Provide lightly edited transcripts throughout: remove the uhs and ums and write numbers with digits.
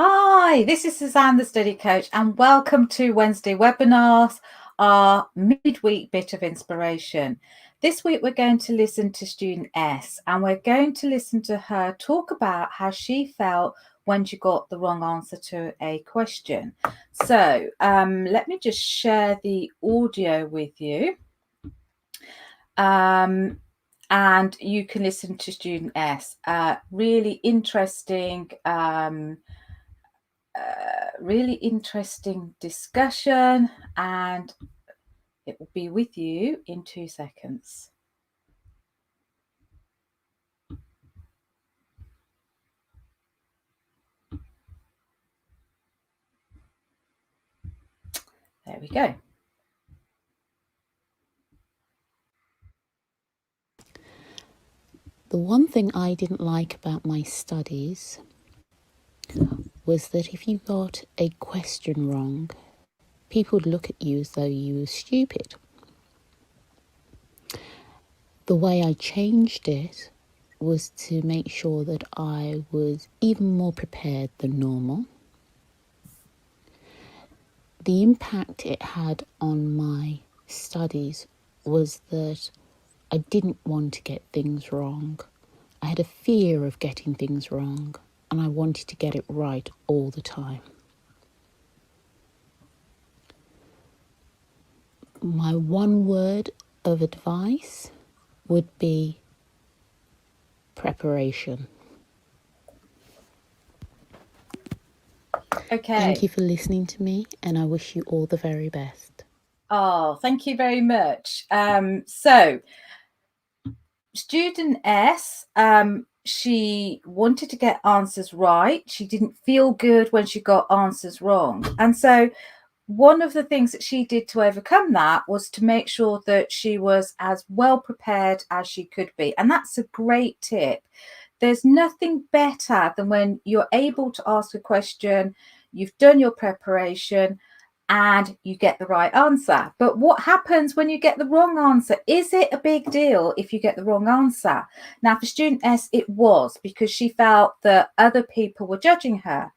Hi, this is Suzanne, the study coach, and welcome to Wednesday webinars, our midweek bit of inspiration. This week, we're going to listen to student S, and we're going to listen to her talk about how she felt when she got the wrong answer to a question. So let me just share the audio with you. And you can listen to student S. Really interesting really interesting discussion, and it will be with you in 2 seconds. There we go. The one thing I didn't like about my studies was that if you got a question wrong, people would look at you as though you were stupid. The way I changed it was to make sure that I was even more prepared than normal. The impact it had on my studies was that I didn't want to get things wrong. I had a fear of getting things wrong, and I wanted to get it right all the time. My one word of advice would be preparation. Okay. Thank you for listening to me, and I wish you all the very best. Oh, thank you very much. So, student S, she wanted to get answers right. She didn't feel good when she got answers wrong. And so one of the things that she did to overcome that was to make sure that she was as well prepared as she could be. And that's a great tip. There's nothing better than when you're able to ask a question, you've done your preparation, and you get the right answer. But what happens when you get the wrong answer? Is it a big deal if you get the wrong answer? Now, for student S, it was, because she felt that other people were judging her.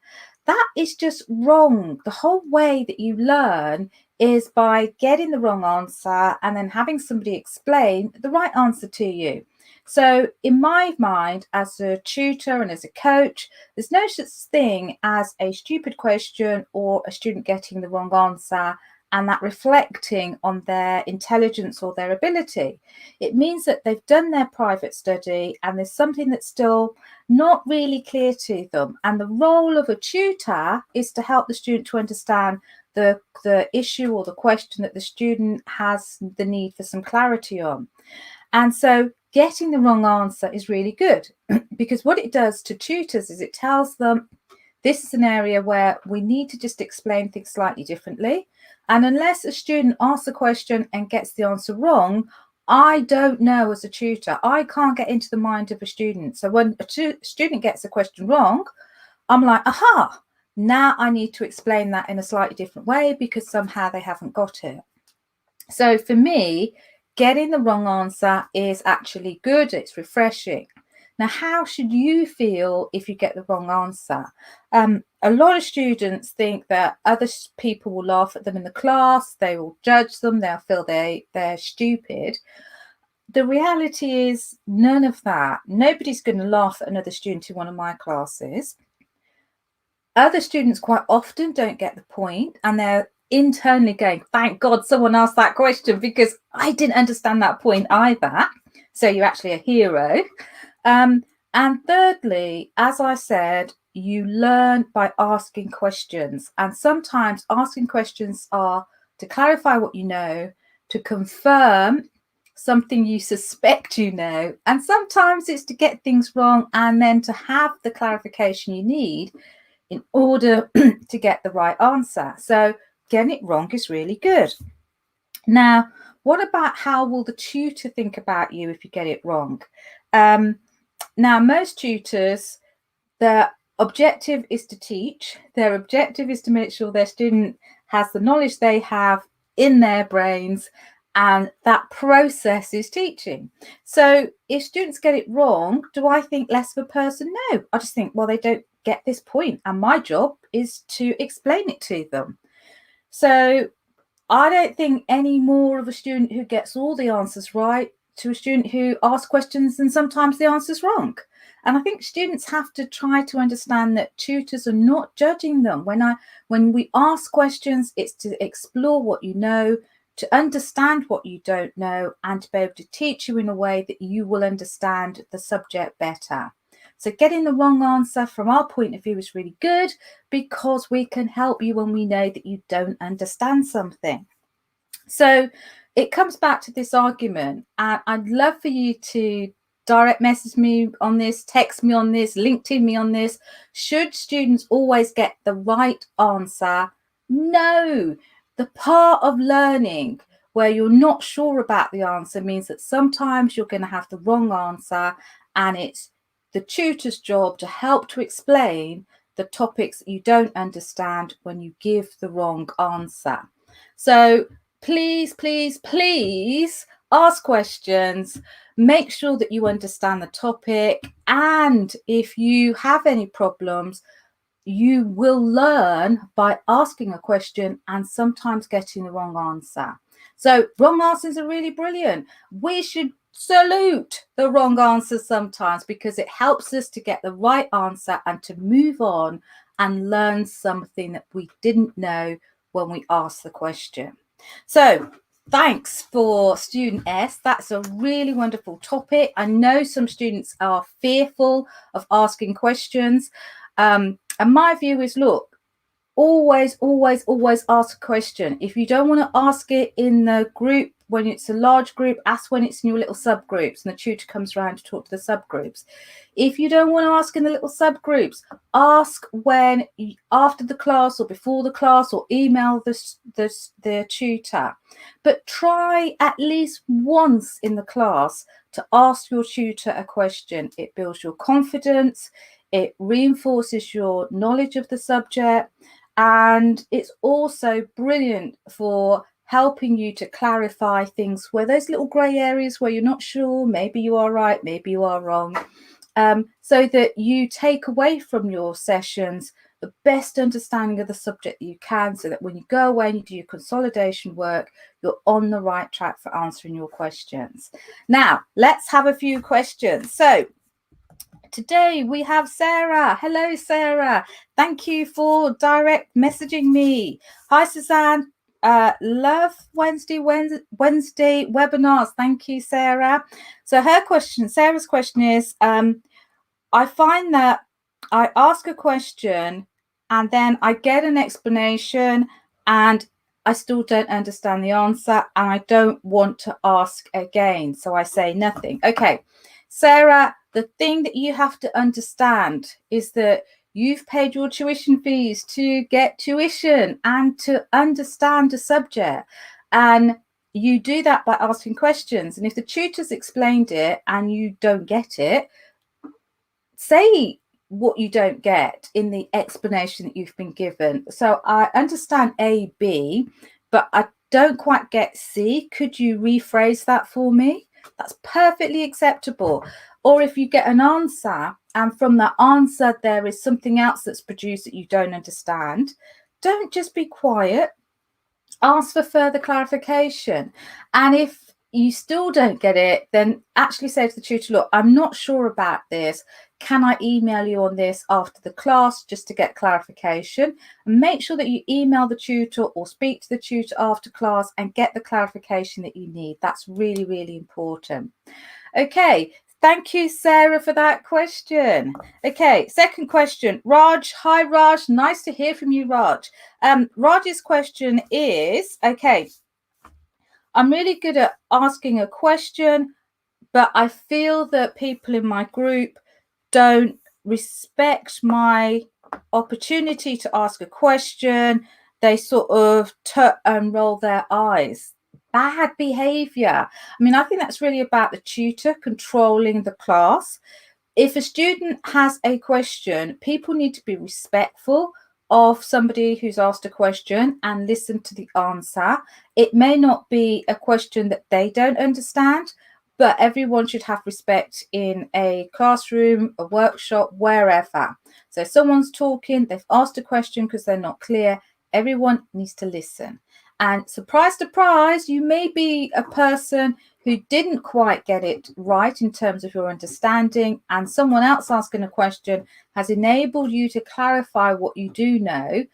That is just wrong. The whole way that you learn is by getting the wrong answer and then having somebody explain the right answer to you. So in my mind, as a tutor and as a coach, there's no such thing as a stupid question or a student getting the wrong answer and that reflecting on their intelligence or their ability. It means that they've done their private study and there's something that's still not really clear to them. And the role of a tutor is to help the student to understand the issue or the question that the student has the need for some clarity on. And so getting the wrong answer is really good because what it does to tutors is it tells them this is an area where we need to just explain things slightly differently. And unless a student asks a question and gets the answer wrong, I don't know as a tutor. I can't get into the mind of a student. So when a student gets a question wrong, I'm like, aha, now I need to explain that in a slightly different way because somehow they haven't got it. So for me, getting the wrong answer is actually good. It's refreshing. Now, how should you feel if you get the wrong answer? A lot of students think that other people will laugh at them in the class. They will judge them. They'll feel they're stupid. The reality is none of that. Nobody's going to laugh at another student in one of my classes. Other students quite often don't get the point and they're internally going, thank God someone asked that question because I didn't understand that point either. So you're actually a hero. And thirdly, as I said, you learn by asking questions. And sometimes asking questions are to clarify what you know, to confirm something you suspect you know. And sometimes it's to get things wrong and then to have the clarification you need in order to get the right answer. So getting it wrong is really good. Now, what about how will the tutor think about you if you get it wrong? Now, most tutors, their objective is to teach. Their objective is to make sure their student has the knowledge they have in their brains, and that process is teaching. So if students get it wrong, do I think less of a person? No, I just think, well, they don't get this point, and my job is to explain it to them. So I don't think any more of a student who gets all the answers right to a student who asks questions and sometimes the answer's wrong. And I think students have to try to understand that tutors are not judging them. When we ask questions, it's to explore what you know, to understand what you don't know, and to be able to teach you in a way that you will understand the subject better. So getting the wrong answer from our point of view is really good, because we can help you when we know that you don't understand something. So it comes back to this argument, and I'd love for you to direct message me on this, text me on this, LinkedIn me on this. Should students always get the right answer? No. The part of learning where you're not sure about the answer means that sometimes you're going to have the wrong answer, and it's the tutor's job to help to explain the topics that you don't understand when you give the wrong answer. So please, please, please ask questions. Make sure that you understand the topic. And if you have any problems, you will learn by asking a question and sometimes getting the wrong answer. So wrong answers are really brilliant. We should salute the wrong answers sometimes, because it helps us to get the right answer and to move on and learn something that we didn't know when we asked the question. So thanks for student S. That's a really wonderful topic. I know some students are fearful of asking questions. And my view is, look, always ask a question. If you don't want to ask it in the group, when it's a large group, ask when it's in your little subgroups and the tutor comes around to talk to the subgroups. If you don't want to ask in the little subgroups, ask when after the class or before the class, or email the tutor. But try at least once in the class to ask your tutor a question. It builds your confidence, it reinforces your knowledge of the subject, and it's also brilliant for helping you to clarify things where those little grey areas where you're not sure, maybe you are right, maybe you are wrong, so that you take away from your sessions the best understanding of the subject you can, so that when you go away and you do your consolidation work, you're on the right track for answering your questions. Now, let's have a few questions. So today we have Sarah. Hello, Sarah. Thank you for direct messaging me. Hi, Suzanne. Love Wednesday webinars. Thank you, Sarah. So Sarah's question is, I find that I ask a question and then I get an explanation and I still don't understand the answer, and I don't want to ask again. So I say nothing. Okay, Sarah, the thing that you have to understand is that you've paid your tuition fees to get tuition and to understand a subject. And you do that by asking questions. And if the tutor's explained it and you don't get it, say what you don't get in the explanation that you've been given. So I understand A, B, but I don't quite get C. Could you rephrase that for me? That's perfectly acceptable. Or if you get an answer and from that answer there is something else that's produced that you don't understand, don't just be quiet. Ask for further clarification. And if you still don't get it, then actually say to the tutor, look, I'm not sure about this. Can I email you on this after the class just to get clarification? And make sure that you email the tutor or speak to the tutor after class and get the clarification that you need. That's really, really important. Okay, thank you, Sarah, for that question. Okay, second question. Raj. Hi, Raj. Nice to hear from you, Raj. Raj's question is, okay, I'm really good at asking a question, but I feel that people in my group don't respect my opportunity to ask a question. They sort of tut and roll their eyes. Bad behavior. I mean, I think that's really about the tutor controlling the class. If a student has a question, people need to be respectful of somebody who's asked a question and listen to the answer. It may not be a question that they don't understand, but everyone should have respect in a classroom, a workshop, wherever. So if someone's talking, they've asked a question because they're not clear, everyone needs to listen. And surprise, surprise, you may be a person who didn't quite get it right in terms of your understanding, and someone else asking a question has enabled you to clarify what you do know,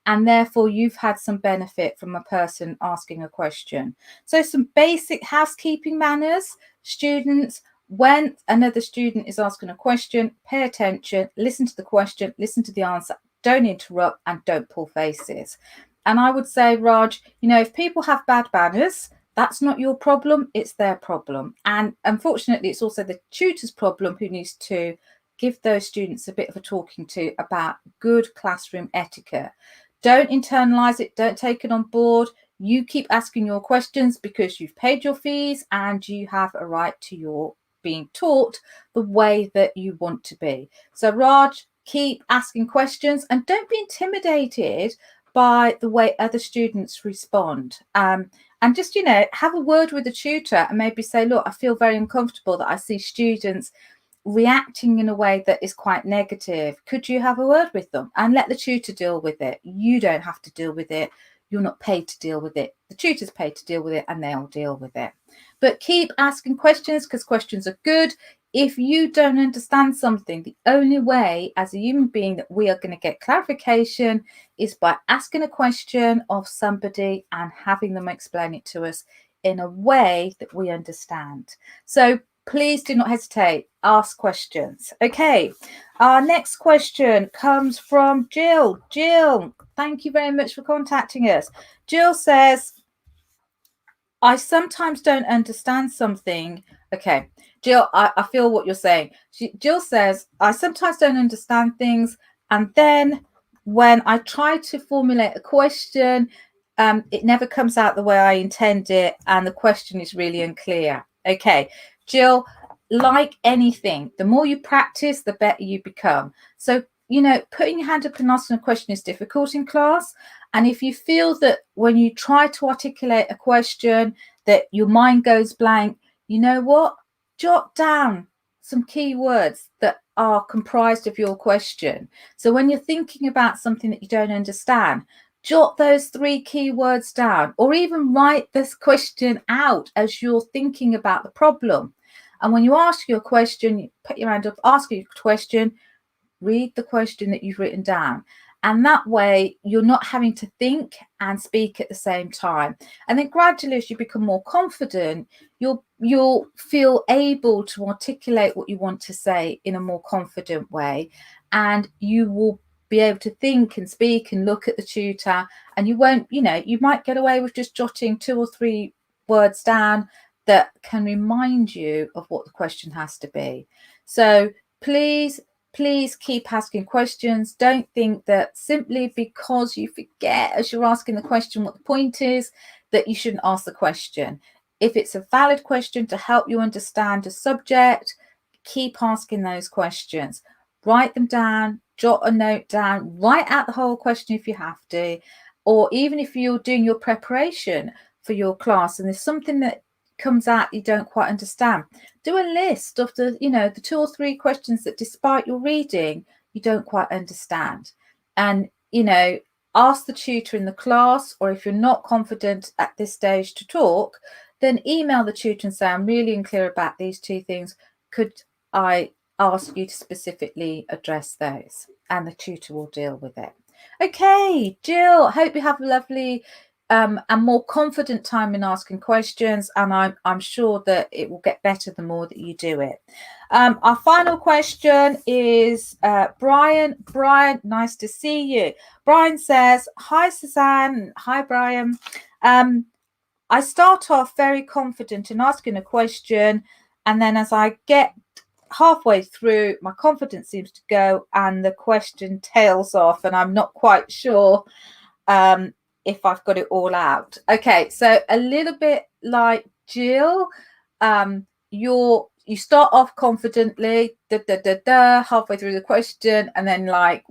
and therefore you've had some benefit from a person asking a question. So some basic housekeeping manners, students. When another student is asking a question, pay attention, listen to the question, listen to the answer, don't interrupt, and don't pull faces. And I would say, Raj, if people have bad manners, that's not your problem, it's their problem. And unfortunately, it's also the tutor's problem, who needs to give those students a bit of a talking to about good classroom etiquette. Don't internalize it, don't take it on board. You keep asking your questions because you've paid your fees and you have a right to your being taught the way that you want to be. So Raj, keep asking questions and don't be intimidated by the way other students respond. And just, have a word with the tutor and maybe say, look, I feel very uncomfortable that I see students reacting in a way that is quite negative. Could you have a word with them and let the tutor deal with it? You don't have to deal with it. You're not paid to deal with it. The tutor's paid to deal with it and they'll deal with it. But keep asking questions because questions are good. If you don't understand something, the only way as a human being that we are going to get clarification is by asking a question of somebody and having them explain it to us in a way that we understand. So please do not hesitate. Ask questions. Okay, our next question comes from Jill. Jill, thank you very much for contacting us. Jill says, I sometimes don't understand something. Okay, Jill, I feel what you're saying. Jill says, I sometimes don't understand things. And then when I try to formulate a question, it never comes out the way I intend it. And the question is really unclear. Okay, Jill, like anything, the more you practice, the better you become. So, putting your hand up and asking a question is difficult in class. And if you feel that when you try to articulate a question that your mind goes blank, you know what? Jot down some key words that are comprised of your question. So when you're thinking about something that you don't understand, jot those 3 key words down, or even write this question out as you're thinking about the problem. And when you ask your question, you put your hand up, ask your question, read the question that you've written down. And that way you're not having to think and speak at the same time. And then gradually, as you become more confident, you'll feel able to articulate what you want to say in a more confident way. And you will be able to think and speak and look at the tutor, and you won't, you might get away with just jotting 2 or 3 words down that can remind you of what the question has to be. So please keep asking questions. Don't think that simply because you forget as you're asking the question what the point is, that you shouldn't ask the question. If it's a valid question to help you understand a subject, keep asking those questions. Write them down, jot a note down, write out the whole question if you have to, or even if you're doing your preparation for your class and there's something that comes out you don't quite understand, do a list of the 2 or 3 questions that despite your reading you don't quite understand, and ask the tutor in the class, or if you're not confident at this stage to talk, then email the tutor and say, I'm really unclear about these 2 things, could I ask you to specifically address those, and the tutor will deal with it. Okay, Jill, hope you have a lovely and more confident time in asking questions, and I'm sure that it will get better the more that you do it. Our final question is Brian. Brian, nice to see you. Brian says, hi Suzanne. Hi Brian. I start off very confident in asking a question, and then as I get halfway through, my confidence seems to go and the question tails off and I'm not quite sure if I've got it all out. Okay, so a little bit like Jill, you start off confidently, halfway through the question, and then like,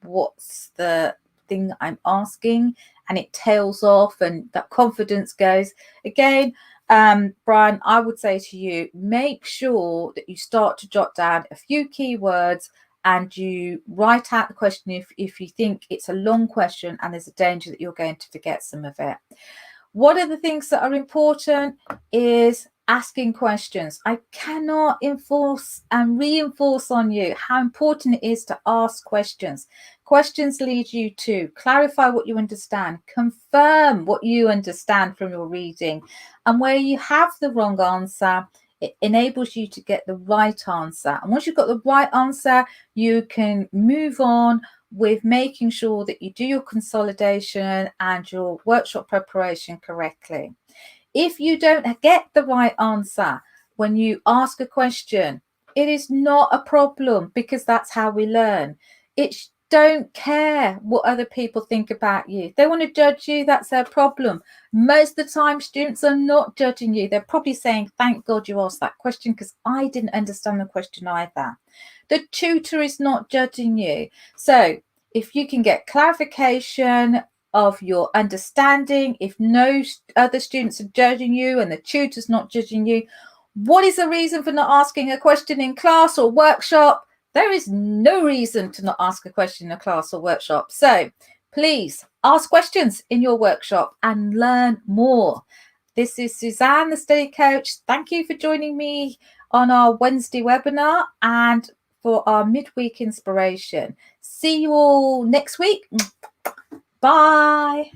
what's the thing I'm asking? And it tails off and that confidence goes. Again, Brian, I would say to you, make sure that you start to jot down a few keywords and you write out the question if you think it's a long question and there's a danger that you're going to forget some of it. One of the things that are important is asking questions. I cannot enforce and reinforce on you how important it is to ask questions. Questions lead you to clarify what you understand, confirm what you understand from your reading, and where you have the wrong answer, it enables you to get the right answer. And once you've got the right answer, you can move on with making sure that you do your consolidation and your workshop preparation correctly. If you don't get the right answer when you ask a question, it is not a problem, because that's how we learn. Don't care what other people think about you. If they want to judge you, that's their problem. Most of the time, students are not judging you. They're probably saying, thank God you asked that question, because I didn't understand the question either. The tutor is not judging you. So if you can get clarification of your understanding, if no other students are judging you and the tutor's not judging you, what is the reason for not asking a question in class or workshop? There is no reason to not ask a question in a class or workshop. So please ask questions in your workshop and learn more. This is Suzanne, the study coach. Thank you for joining me on our Wednesday webinar and for our midweek inspiration. See you all next week. Bye.